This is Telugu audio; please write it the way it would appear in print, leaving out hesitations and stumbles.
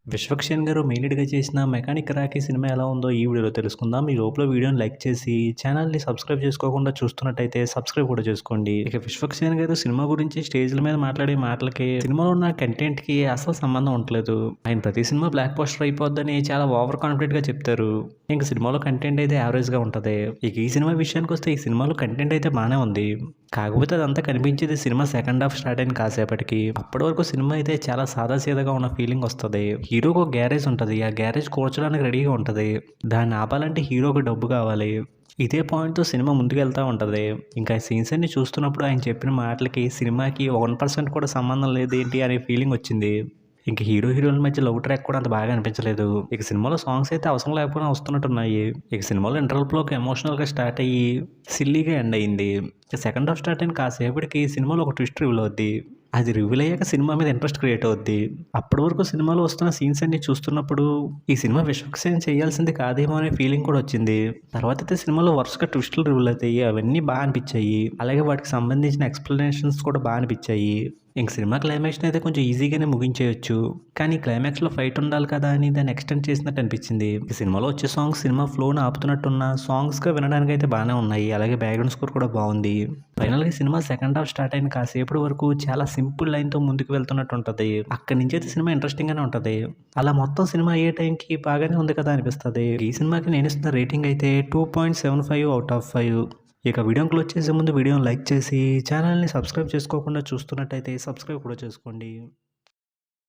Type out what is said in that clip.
విశ్వక్సేన్ గారు మెయిన్ లీడ్‌గా చేసిన 'మెకానిక్ రాకీ' సినిమా ఎలా ఉందో ఈ వీడియోలో తెలుసుకుందాం. ఈ లోపల వీడియోని లైక్ చేసి ఛానల్‌ని సబ్స్క్రైబ్ చేసుకోకుండా చూస్తున్నట్టయితే సబ్స్క్రైబ్ కూడా చేసుకోండి. ఇక విశ్వక్సేన్ గారు సినిమా గురించి స్టేజ్‌ల మీద మాట్లాడే మాటలకి, సినిమాలో ఉన్న కంటెంట్‌కి అసలు సంబంధం ఉండట్లేదు. ఆయన ప్రతి సినిమా బ్లాక్ బస్టర్ అయిపోద్దని చాలా ఓవర్ కాన్ఫిడెంట్‌గా చెప్తారు. ఇంక సినిమాలో కంటెంట్ అయితే యావరేజ్‌గా ఉంటది. ఇక ఈ సినిమా విషయానికొస్తే ఈ సినిమాలో కంటెంట్ అయితే బానే ఉంది. కాకపోతే అదంతా కనిపించేది సినిమా సెకండ్ హాఫ్ స్టార్ట్ అయిన కాసేపటికి. అప్పటి వరకు సినిమా అయితే చాలా సాదాసీదాగా ఉన్న ఫీలింగ్ వస్తది. హీరోకి ఒక గ్యారేజ్ ఉంటది. ఆ గ్యారేజ్ కూర్చోడానికి రెడీగా ఉంటది. దాన్ని ఆపాలంటే హీరోకి డబ్బు కావాలి. ఇదే పాయింట్‌తో సినిమా ముందుకెళ్తా ఉంటది. ఇంకా సీన్స్ అన్ని చూస్తున్నప్పుడు ఆయన చెప్పిన మాటలకి, సినిమాకి 1% కూడా సంబంధం లేదేంటి అనే ఫీలింగ్ వచ్చింది. ఇంక హీరోయిన్‌ల మధ్య లవ్ ట్రాక్ కూడా అంత బాగా అనిపించలేదు. ఇక సినిమాలో సాంగ్స్ అయితే అవసరం లేకపోయినా వస్తున్నట్టున్నాయి. ఇక సినిమాలో ఇంటర్వల్‌లోకి ఎమోషనల్‌గా స్టార్ట్ అయ్యి, సిల్లీగా ఎండ్ అయింది. ఇక సెకండ్ హాఫ్ స్టార్ట్ అయిన కాసేపటికి సినిమాలో ఒక ట్విస్ట్ రివీల్ అవుద్ది. అది రివీల్ అయ్యాక సినిమా మీద ఇంట్రెస్ట్ క్రియేట్ అవుద్ది. అప్పటి వరకు సినిమాలో వస్తున్న సీన్స్ అన్ని చూస్తున్నప్పుడు ఈ సినిమా విశ్వక్సేన్ చేయాల్సింది కాదేమో అనే ఫీలింగ్ కూడా వచ్చింది. తర్వాత అయితే సినిమాలో వరుసగా ట్విస్టులు రివీల్ అవుతాయి. అవన్నీ బాగా అనిపించాయి. అలాగే వాటికి సంబంధించిన ఎక్స్‌ప్లనేషన్స్ కూడా బాగా అనిపించాయి. ఇంక సినిమా క్లైమాక్స్‌ని అయితే కొంచెం ఈజీగానే ముగించేయొచ్చు. కానీ క్లైమాక్స్‌లో ఫైట్ ఉండాలి కదా అని దాన్ని ఎక్స్‌టెండ్ చేసినట్టు అనిపించింది. ఈ సినిమాలో వచ్చే సాంగ్స్ సినిమా ఫ్లోని ఆపుతున్నట్టున్న సాంగ్స్‌గా వినడానికైతే బానే ఉన్నాయి. అలాగే బ్యాక్‌గ్రౌండ్ స్కోర్ కూడా బాగుంది. ఫైనల్‌గా సినిమా సెకండ్ హాఫ్ స్టార్ట్ అయిన కాసేపటి వరకు చాలా సింపుల్ లైన్‌తో ముందుకు వెళ్తున్నట్టు ఉంటది. అక్కడి నుంచి అయితే సినిమా ఇంట్రెస్టింగ్‌గానే ఉంటది. అలా మొత్తం సినిమా అయ్యే టైంకి బాగానే ఉంది కదా అనిపిస్తది. ఈ సినిమాకి నేను ఇస్తున్న రేటింగ్ అయితే 2.75 ఔట్ ఆఫ్ 5. ఇక వీడియోని క్లోజ్ చేసే ముందు వీడియోని లైక్ చేసి ఛానల్‌ని సబ్స్క్రైబ్ చేసుకోకుండా చూస్తున్నట్టయితే సబ్స్క్రైబ్ కూడా చేసుకోండి.